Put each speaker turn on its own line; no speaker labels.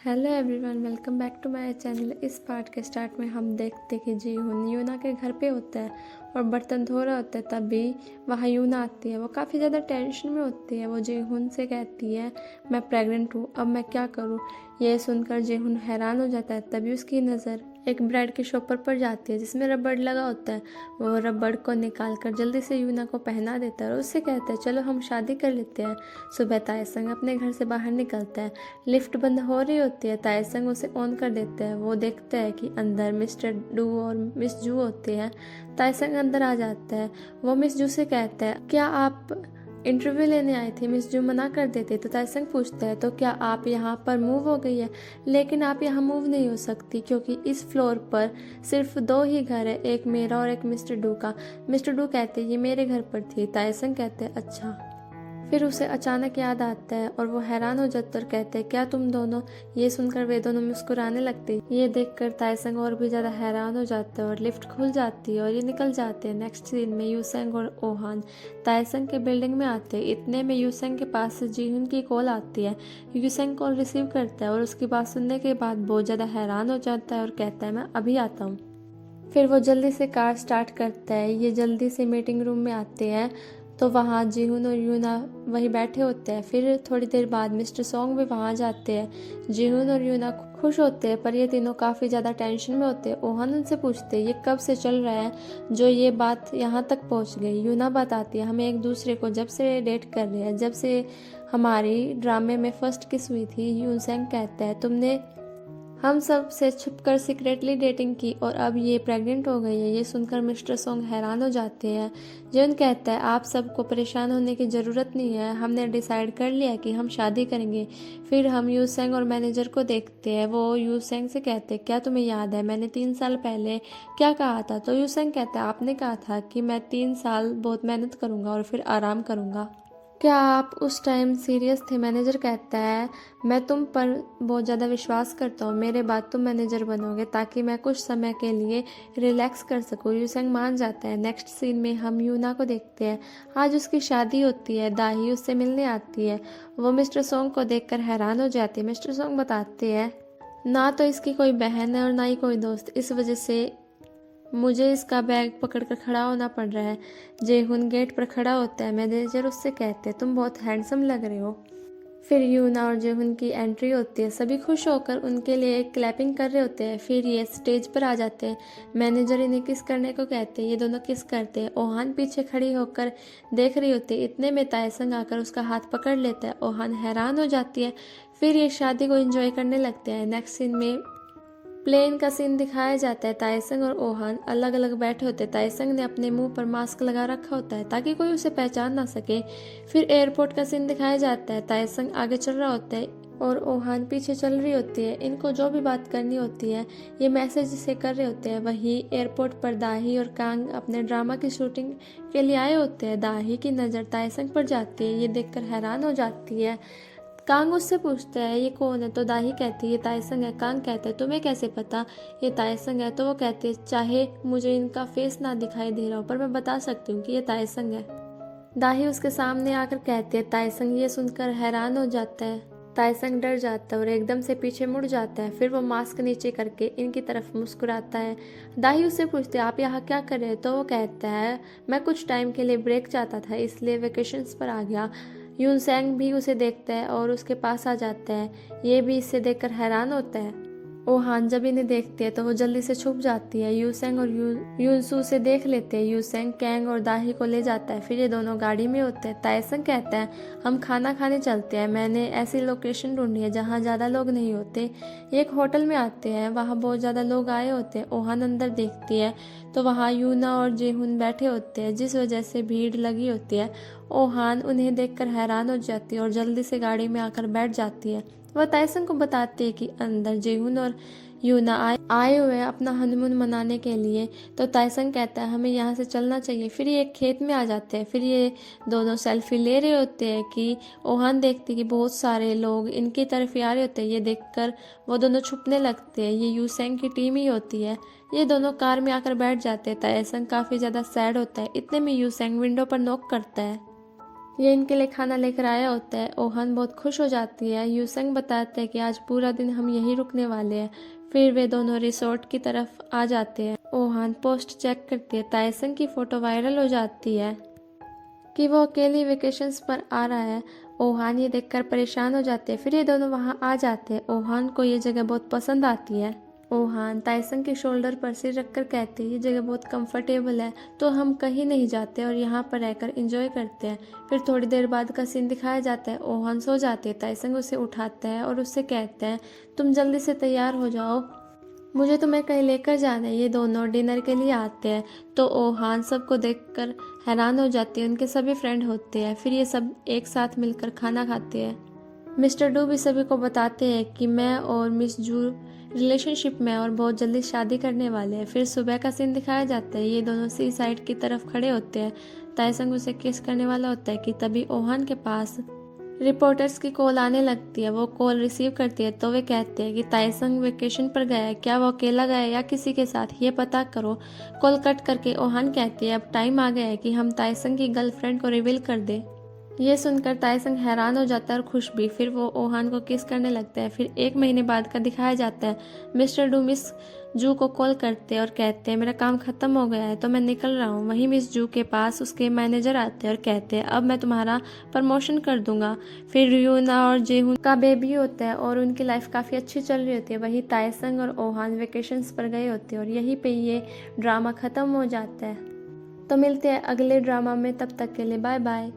Hello everyone, welcome back to my channel. इस part के start में हम देखते कि जीहुन यूना के घर पे होता है और बर्तन धो रहा होता है। तभी वहाँ यूना आती है। वो काफ़ी ज़्यादा टेंशन में होती है। वो जीहुन से कहती है, मैं प्रेग्नेंट हूँ, अब मैं क्या करूँ। ये सुनकर जीहुन हैरान हो जाता है। तभी उसकी नज़र एक ब्रेड की शॉपर पर जाती है जिसमें रबड़ लगा होता है। वो रबड़ को निकाल कर जल्दी से यूना को पहना देता है और उससे कहता है, चलो हम शादी कर लेते हैं। सुबह तायसंग अपने घर से बाहर निकलता है। लिफ्ट बंद हो रही होती है। तायसंग उसे ऑन कर देता है। वो देखता है कि अंदर मिस्टर डू और मिस जू होते हैं। तायसंग अंदर आ जाता है। वो मिस जू से कहता है, क्या आप इंटरव्यू लेने आए थे। मिस जू मना कर देते तो तायसंग पूछता है, तो क्या आप यहाँ पर मूव हो गई है। लेकिन आप यहाँ मूव नहीं हो सकती क्योंकि इस फ्लोर पर सिर्फ 2 ही घर है, एक मेरा और एक मिस्टर डू का। मिस्टर डू कहते ये मेरे घर पर थी। तायसंग कहते अच्छा। फिर उसे अचानक याद आता है और वो हैरान हो जाता है और कहते हैं, क्या तुम दोनों। ये सुनकर वे दोनों मुस्कुराने लगते। ये देखकर तायसंग और भी ज़्यादा हैरान हो जाता है और लिफ्ट खुल जाती है और ये निकल जाते हैं। नेक्स्ट सीन में यूसेंग और ओहान तायसंग के बिल्डिंग में आते हैं। इतने में यूसेंग के पास से जीहुन की कॉल आती है। यूसेंग कॉल रिसीव करता है और उसकी बात सुनने के बाद बहुत ज़्यादा हैरान हो जाता है और कहता है, मैं अभी आता हूँ। फिर वो जल्दी से कार स्टार्ट करता है। ये जल्दी से मीटिंग रूम में आते हैं तो वहाँ जीहुन और यूना वहीं बैठे होते हैं। फिर थोड़ी देर बाद मिस्टर सॉन्ग भी वहाँ जाते हैं। जीहुन और यूना खुश होते हैं पर ये तीनों काफ़ी ज़्यादा टेंशन में होते हैं। ओहान उनसे पूछते हैं, ये कब से चल रहा है जो ये बात यहाँ तक पहुँच गई। यूना बताती है, हमें एक दूसरे को जब से डेट कर रहे हैं, जब से हमारी ड्रामे में फर्स्ट किस हुई थी। यूसेंग कहता है, तुमने हम सब से छुपकर सीक्रेटली डेटिंग की और अब ये प्रेग्नेंट हो गई है। ये सुनकर मिस्टर सॉन्ग हैरान हो जाते हैं। जिन कहता है, आप सबको परेशान होने की ज़रूरत नहीं है, हमने डिसाइड कर लिया कि हम शादी करेंगे। फिर हम यूसेंग और मैनेजर को देखते हैं। वो यूसेंग से कहते हैं, क्या तुम्हें याद है मैंने 3 साल पहले क्या कहा था। तो यूसेंग कहता है, आपने कहा था कि मैं 3 साल बहुत मेहनत करूँगा और फिर आराम करूँगा। क्या आप उस टाइम सीरियस थे। मैनेजर कहता है, मैं तुम पर बहुत ज़्यादा विश्वास करता हूँ, मेरे बाद तुम मैनेजर बनोगे ताकि मैं कुछ समय के लिए रिलैक्स कर सकूँ। यूसेंग मान जाता है। नेक्स्ट सीन में हम यूना को देखते हैं। आज उसकी शादी होती है। दाही उससे मिलने आती है। वो मिस्टर सॉन्ग को देखकर हैरान हो जाती है। मिस्टर सॉन्ग बताते हैं, ना तो इसकी कोई बहन है और ना ही कोई दोस्त, इस वजह से मुझे इसका बैग पकड़कर खड़ा होना पड़ रहा है। जेहुन गेट पर खड़ा होता है। मैनेजर उससे कहते हैं, तुम बहुत हैंडसम लग रहे हो। फिर यूना और जेहुन की एंट्री होती है। सभी खुश होकर उनके लिए क्लैपिंग कर रहे होते हैं। फिर ये स्टेज पर आ जाते हैं। मैनेजर इन्हें किस करने को कहते हैं। ये दोनों किस करते हैं। ओहान पीछे खड़ी होकर देख रही होती है। इतने में तायसंग आकर उसका हाथ पकड़ लेता है। ओहान हैरान हो जाती है। फिर ये शादी को एंजॉय करने लगते हैं। नेक्स्ट सीन में प्लेन का सीन दिखाया जाता है। तायसंग और ओहान अलग अलग बैठे होते हैं। तायसंग ने अपने मुंह पर मास्क लगा रखा होता है ताकि कोई उसे पहचान ना सके। फिर एयरपोर्ट का सीन दिखाया जाता है। तायसंग आगे चल रहा होता है और ओहान पीछे चल रही होती है। इनको जो भी बात करनी होती है ये मैसेज से कर रहे होते हैं। वहीं एयरपोर्ट पर दाही और कांग अपने ड्रामा की शूटिंग के लिए आए होते हैं। दाही की नज़र तायसंग पर जाती है। ये देखकर हैरान हो जाती है। कांग उससे पूछता है, ये कौन है। तो दाही कहती है, ये तायसंग है। कांग कहता है, तुम्हें कैसे पता ये तायसंग है। तो वो कहती है, चाहे मुझे इनका फेस ना दिखाई दे रहा हो पर मैं बता सकती हूँ कि ये तायसंग है। दाही उसके सामने आकर कहती है, तायसंग। ये सुनकर हैरान हो जाता है। तायसंग डर जाता है और एकदम से पीछे मुड़ जाता है। फिर वो मास्क नीचे करके इनकी तरफ मुस्कुराता है। दाही उससे पूछते, आप यहाँ क्या कर रहे हो। तो वो कहता है, मैं कुछ टाइम के लिए ब्रेक चाहता था इसलिए वेकेशंस पर आ गया। यूनसेंग भी उसे देखता है और उसके पास आ जाता है। ये भी इससे देखकर हैरान होता है। ओहान जब इन्हें देखती है तो वो जल्दी से छुप जाती है। यूसेंग और यूनसू से देख लेते हैं। यूसेंग कैंग और दाही को ले जाता है। फिर ये दोनों गाड़ी में होते हैं। तायसंग कहता है, हम खाना खाने चलते हैं। मैंने ऐसी लोकेशन ढूंढी है जहाँ ज़्यादा लोग नहीं होते। ये एक होटल में आते हैं। वहाँ बहुत ज़्यादा लोग आए होते हैं। ओहान अंदर देखती है तो वहाँ यूना और जेहुन बैठे होते हैं जिस वजह से भीड़ लगी होती है। ओहान उन्हें देखकर हैरान हो जाती है और जल्दी से गाड़ी में आकर बैठ जाती है। वह तायसंग को बताती है कि अंदर जेहुन और यूना आए हुए हैं अपना हनीमून मनाने के लिए। तो तायसंग कहता है, हमें यहाँ से चलना चाहिए। फिर ये एक खेत में आ जाते हैं। फिर ये दोनों सेल्फी ले रहे होते हैं कि ओहान देखती है कि बहुत सारे लोग इनकी तरफ ही आ रहे होते हैं। ये देखकर वो दोनों छुपने लगते हैं। ये यूसेंग की टीम ही होती है। ये दोनों कार में आकर बैठ जाते हैं। तायसंग काफ़ी ज़्यादा सैड होता है। इतने में यूसेंग विंडो पर नॉक करता है। ये इनके लिए खाना लेकर आया होता है। ओहान बहुत खुश हो जाती है। यूसंग बताते हैं कि आज पूरा दिन हम यहीं रुकने वाले हैं। फिर वे दोनों रिसोर्ट की तरफ आ जाते हैं। ओहान पोस्ट चेक करती है। ताइसंग की फ़ोटो वायरल हो जाती है कि वो अकेली वेकेशंस पर आ रहा है। ओहान ये देखकर परेशान हो जाते हैं। फिर ये दोनों वहाँ आ जाते हैं। ओहान को ये जगह बहुत पसंद आती है। ओहान ताइसंग के शोल्डर पर सिर रखकर कहते हैं ये जगह बहुत कंफर्टेबल है, तो हम कहीं नहीं जाते और यहाँ पर रहकर एंजॉय करते हैं। फिर थोड़ी देर बाद का सीन दिखाया जाता है। ओहान सो जाती है। ताइसंग उसे उठाता है और उससे कहते हैं तुम जल्दी से तैयार हो जाओ, मुझे तुम्हें कहीं लेकर जाना है। ये दोनों डिनर के लिए आते हैं तो ओहान सबको देखकर हैरान हो जाती है। उनके सभी फ्रेंड होते हैं। फिर ये सब एक साथ मिलकर खाना खाते हैं। मिस्टर डू भी सभी को बताते हैं कि मैं और मिस जू रिलेशनशिप में और बहुत जल्दी शादी करने वाले हैं। फिर सुबह का सीन दिखाया जाता है। ये दोनों सी साइड की तरफ खड़े होते हैं। ताइसंग उसे किस करने वाला होता है कि तभी ओहान के पास रिपोर्टर्स की कॉल आने लगती है। वो कॉल रिसीव करती है तो वे कहते हैं कि ताइसंग वेकेशन पर गया है, क्या वो अकेला गया है या किसी के साथ, ये पता करो। कॉल कट करके ओहान कहती है अब टाइम आ गया है कि हम ताइसंग की गर्लफ्रेंड को रिवील कर दें। ये सुनकर ताइसंग हैरान हो जाता है और खुश भी। फिर वो ओहान को किस करने लगता है। फिर 1 महीने बाद का दिखाया जाता है। मिस्टर डू मिस जू को कॉल करते हैं और कहते हैं मेरा काम ख़त्म हो गया है तो मैं निकल रहा हूँ। वहीं मिस जू के पास उसके मैनेजर आते हैं और कहते हैं अब मैं तुम्हारा प्रमोशन कर दूंगा। फिर यूना और जेहून का बेबी होता है और उनकी लाइफ काफ़ी अच्छी चल रही होती है। वहीं ताइसंग और ओहान वेकेशंस पर गए होते हैं और यहीं पे ये ड्रामा ख़त्म हो जाता है। तो मिलते हैं अगले ड्रामा में, तब तक के लिए बाय बाय।